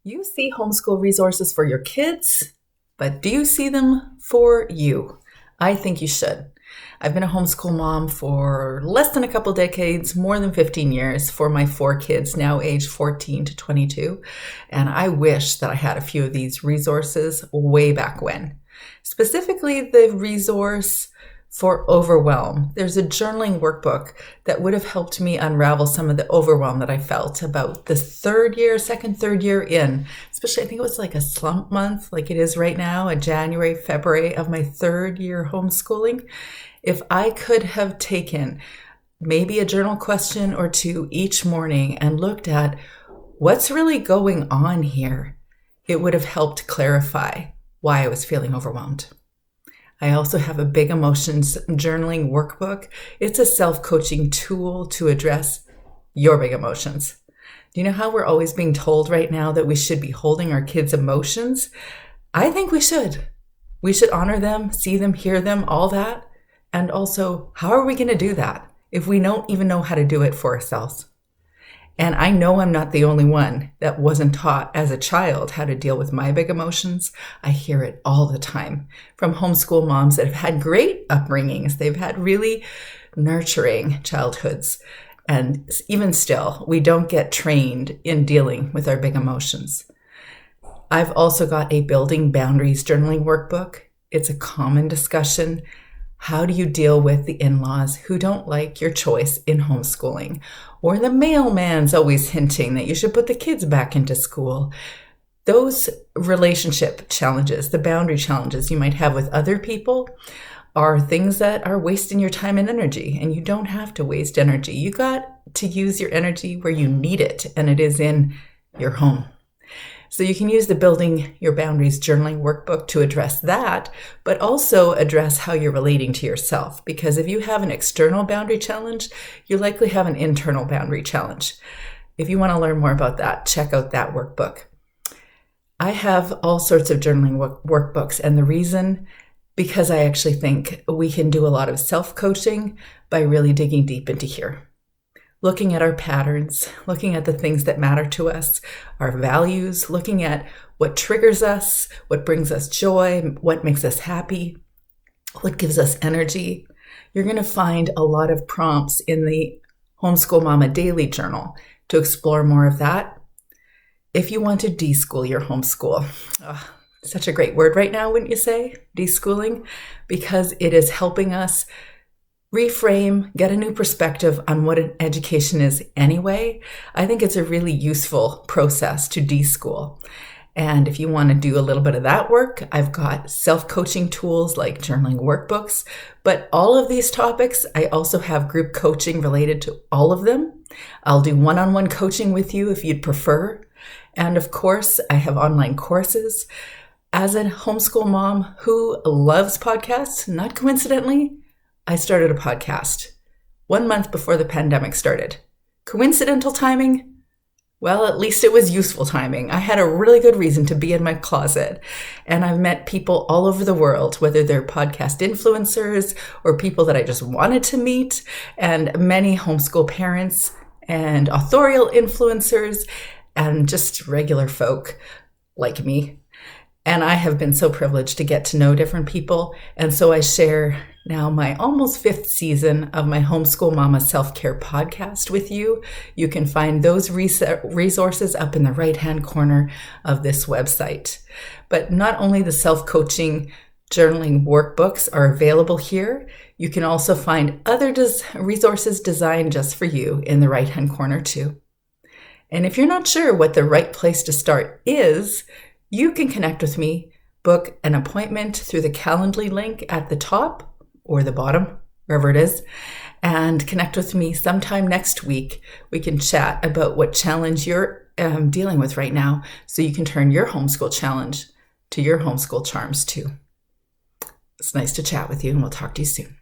You see homeschool resources for your kids, but do you see them for you? I think you should. I've been a homeschool mom for less than a couple decades, more than 15 years for my 4 kids, now aged 14 to 22. And I wish that I had a few of these resources way back when. Specifically, the resource for overwhelm. There's a journaling workbook that would have helped me unravel some of the overwhelm that I felt about the third year in, especially I think it was like a slump month like it is right now, a January, February of my 3rd year homeschooling. If I could have taken maybe a journal question or 2 each morning and looked at what's really going on here, it would have helped clarify why I was feeling overwhelmed. I also have a big emotions journaling workbook. It's a self-coaching tool to address your big emotions. Do you know how we're always being told right now that we should be holding our kids' emotions? I think we should. We should honor them, see them, hear them, all that. And also, how are we going to do that if we don't even know how to do it for ourselves? And I know I'm not the only one that wasn't taught as a child how to deal with my big emotions. I hear it all the time from homeschool moms that have had great upbringings. They've had really nurturing childhoods. And even still, we don't get trained in dealing with our big emotions. I've also got a building boundaries journaling workbook. It's a common discussion. How do you deal with the in-laws who don't like your choice in homeschooling? Or the mailman's always hinting that you should put the kids back into school. Those relationship challenges, the boundary challenges you might have with other people are things that are wasting your time and energy. And you don't have to waste energy. You got to use your energy where you need it, and it is in your home. So you can use the Building Your Boundaries journaling workbook to address that, but also address how you're relating to yourself. Because if you have an external boundary challenge, you likely have an internal boundary challenge. If you want to learn more about that, check out that workbook. I have all sorts of journaling workbooks, and the reason, because I actually think we can do a lot of self-coaching by really digging deep into here. Looking at our patterns, looking at the things that matter to us, our values, looking at what triggers us, what brings us joy, what makes us happy, what gives us energy. You're going to find a lot of prompts in the Homeschool Mama Daily Journal to explore more of that. If you want to deschool your homeschool, such a great word right now, wouldn't you say? Deschooling, because it is helping us reframe, get a new perspective on what an education is anyway. I think it's a really useful process to deschool. And if you want to do a little bit of that work, I've got self-coaching tools like journaling workbooks. But all of these topics, I also have group coaching related to all of them. I'll do one-on-one coaching with you if you'd prefer. And of course, I have online courses. As a homeschool mom who loves podcasts, not coincidentally, I started a podcast 1 month before the pandemic started. Coincidental timing? Well, at least it was useful timing. I had a really good reason to be in my closet. And I've met people all over the world, whether they're podcast influencers or people that I just wanted to meet, and many homeschool parents and authorial influencers and just regular folk like me. And I have been so privileged to get to know different people. And so I share now my almost 5th season of my Homeschool Mama Self-Care podcast with you. You can find those resources up in the right-hand corner of this website. But not only the self-coaching journaling workbooks are available here, you can also find other resources designed just for you in the right-hand corner too. And if you're not sure what the right place to start is, you can connect with me, book an appointment through the Calendly link at the top or the bottom, wherever it is, and connect with me sometime next week. We can chat about what challenge you're dealing with right now so you can turn your homeschool challenge to your homeschool charms too. It's nice to chat with you, and we'll talk to you soon.